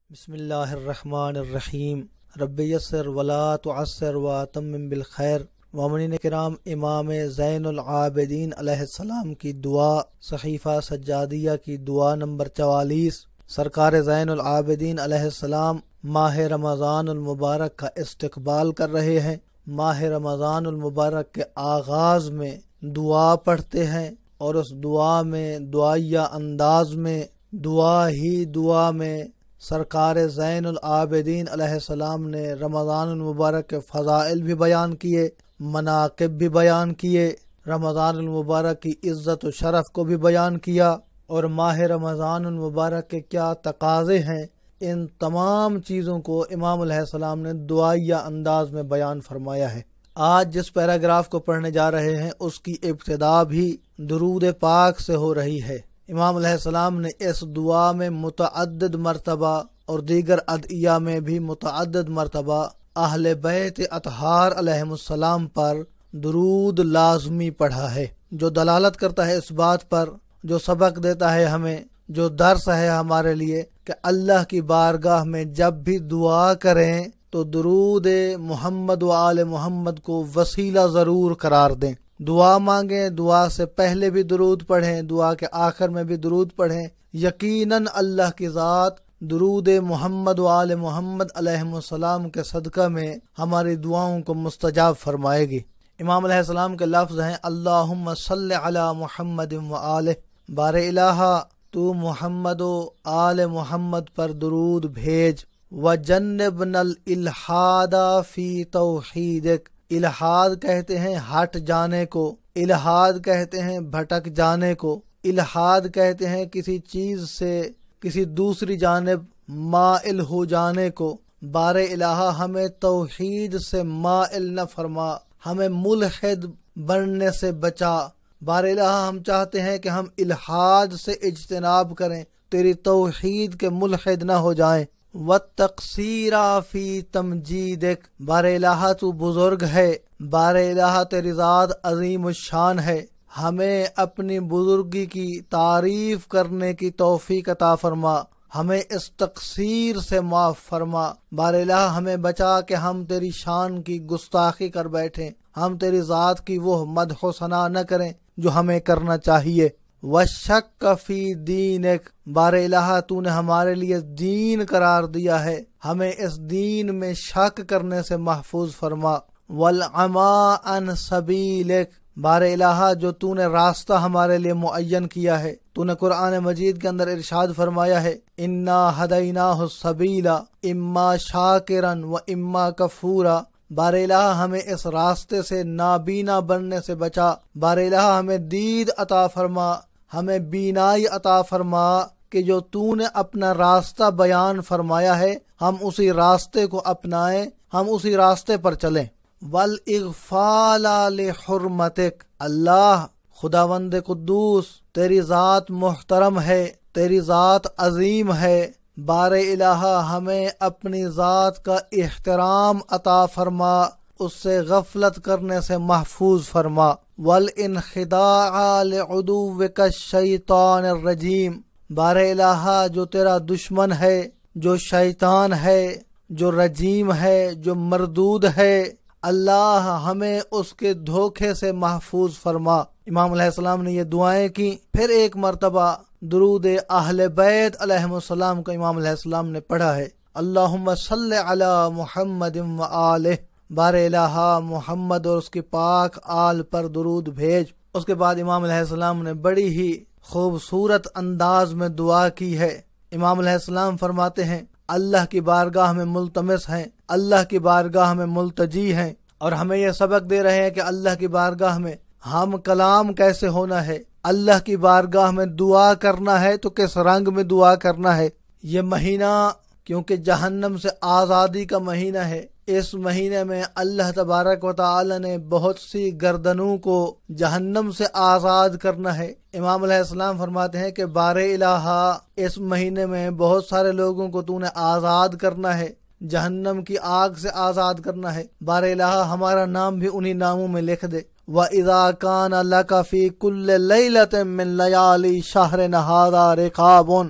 بسم اللہ الرحمن الرحیم رب یسر ولا تعسر واتمم بالخیر۔ مومنین کرام، امام زین العابدین علیہ السلام کی دعا، صحیفہ سجادیہ کی دعا نمبر 44۔ سرکار زین العابدین علیہ السلام ماہ رمضان المبارک کا استقبال کر رہے ہیں۔ ماہ رمضان المبارک کے آغاز میں دعا پڑھتے ہیں اور اس دعا میں دعائیہ انداز میں دعا میں سرکار زین العابدین علیہ السلام نے رمضان المبارک کے فضائل بھی بیان کیے، مناقب بھی بیان کیے، رمضان المبارک کی عزت و شرف کو بھی بیان کیا، اور ماہ رمضان المبارک کے کیا تقاضے ہیں، ان تمام چیزوں کو امام علیہ السلام نے دعائیہ انداز میں بیان فرمایا ہے۔ آج جس پیراگراف کو پڑھنے جا رہے ہیں اس کی ابتدا بھی درود پاک سے ہو رہی ہے۔ امام علیہ السلام نے اس دعا میں متعدد مرتبہ اور دیگر ادعیہ میں بھی متعدد مرتبہ اہل بیت اطہار علیہم السلام پر درود لازمی پڑھا ہے، جو دلالت کرتا ہے اس بات پر، جو سبق دیتا ہے ہمیں، جو درس ہے ہمارے لیے کہ اللہ کی بارگاہ میں جب بھی دعا کریں تو درود محمد و آل محمد کو وسیلہ ضرور قرار دیں۔ دعا مانگیں، دعا سے پہلے بھی درود پڑھیں، دعا کے آخر میں بھی درود پڑھیں۔ یقیناً اللہ کی ذات درود محمد و آل محمد علیہ السلام کے صدقہ میں ہماری دعاؤں کو مستجاب فرمائے گی۔ امام علیہ السلام کے لفظ ہیں اللہم صلی علی محمد و آلہ، بار الہ تو محمد و آل محمد پر درود بھیج، وجنبنا الالحاد فی توحیدک۔ الحاد کہتے ہیں ہٹ جانے کو، الحاد کہتے ہیں بھٹک جانے کو، الحاد کہتے ہیں کسی چیز سے کسی دوسری جانب مائل ہو جانے کو۔ بار الہ ہمیں توحید سے مائل نہ فرما، ہمیں ملحد بننے سے بچا۔ بار الہ ہم چاہتے ہیں کہ ہم الحاد سے اجتناب کریں، تیری توحید کے ملحد نہ ہو جائیں۔ وَالتَّقْصِيرَ فِي تَمْجِيدِكَ، بار الہ تو بزرگ ہے، بار الہ تیری ذات عظیم الشان ہے، ہمیں اپنی بزرگی کی تعریف کرنے کی توفیق عطا فرما، ہمیں اس تقصیر سے معاف فرما۔ بار الہ ہمیں بچا کہ ہم تیری شان کی گستاخی کر بیٹھیں، ہم تیری ذات کی وہ مدح و ثنا نہ کریں جو ہمیں کرنا چاہیے۔ وَشَكَّ فِي دِينِكَ، بار الہ تو نے ہمارے لیے دین قرار دیا ہے، ہمیں اس دین میں شک کرنے سے محفوظ فرما۔ وَالْعَمَىٰ عَنْ سَبِيلِكَ، بار الہ جو تو نے راستہ ہمارے لیے معین کیا ہے، تو نے قرآن مجید کے اندر ارشاد فرمایا ہے اِنَّا هَدَيْنَاهُ السَّبِيلَ إِمَّا شَاكِرًا وَإِمَّا كَفُورًا، بار الہ ہمیں اس راستے سے نابینا بننے سے بچا۔ بار الہ ہمیں دید عطا فرما، ہمیں بینائی عطا فرما کہ جو تو نے اپنا راستہ بیان فرمایا ہے ہم اسی راستے کو اپنائیں، ہم اسی راستے پر چلیں۔ والاغفال لحرمتک، اللہ خداوند قدوس تیری ذات محترم ہے، تیری ذات عظیم ہے، بار الہ ہمیں اپنی ذات کا احترام عطا فرما، اس سے غفلت کرنے سے محفوظ فرما۔ والانخداع لعدوک الشیطان الرجیم، بار الہ جو تیرا دشمن ہے، جو شیطان ہے، جو رجیم ہے، جو مردود ہے، اللہ ہمیں اس کے دھوکے سے محفوظ فرما۔ امام علیہ السلام نے یہ دعائیں کی، پھر ایک مرتبہ درود اہل بیت علیہم السلام کا امام علیہ السلام نے پڑھا ہے اللہم صلی علی محمد و آلہ، بار الہ محمد اور اس کی پاک آل پر درود بھیج۔ اس کے بعد امام علیہ السلام نے بڑی ہی خوبصورت انداز میں دعا کی ہے۔ امام علیہ السلام فرماتے ہیں اللہ کی بارگاہ میں ملتمس ہیں، اللہ کی بارگاہ میں ملتجی ہیں، اور ہمیں یہ سبق دے رہے ہیں کہ اللہ کی بارگاہ میں ہم کلام کیسے ہونا ہے، اللہ کی بارگاہ میں دعا کرنا ہے تو کس رنگ میں دعا کرنا ہے۔ یہ مہینہ کیونکہ جہنم سے آزادی کا مہینہ ہے، اس مہینے میں اللہ تبارک و تعالی نے بہت سی گردنوں کو جہنم سے آزاد کرنا ہے۔ امام علیہ السلام فرماتے ہیں کہ بار الہ اس مہینے میں بہت سارے لوگوں کو تو نے آزاد کرنا ہے، جہنم کی آگ سے آزاد کرنا ہے۔ بار الہ ہمارا نام بھی انہی ناموں میں لکھ دے۔ وَإِذَا كَانَ لَكَ فِي كُلِّ لَيْلَةٍ مِّن لَيَالِي شَهْرٍ هَذَا رِقَابٌ،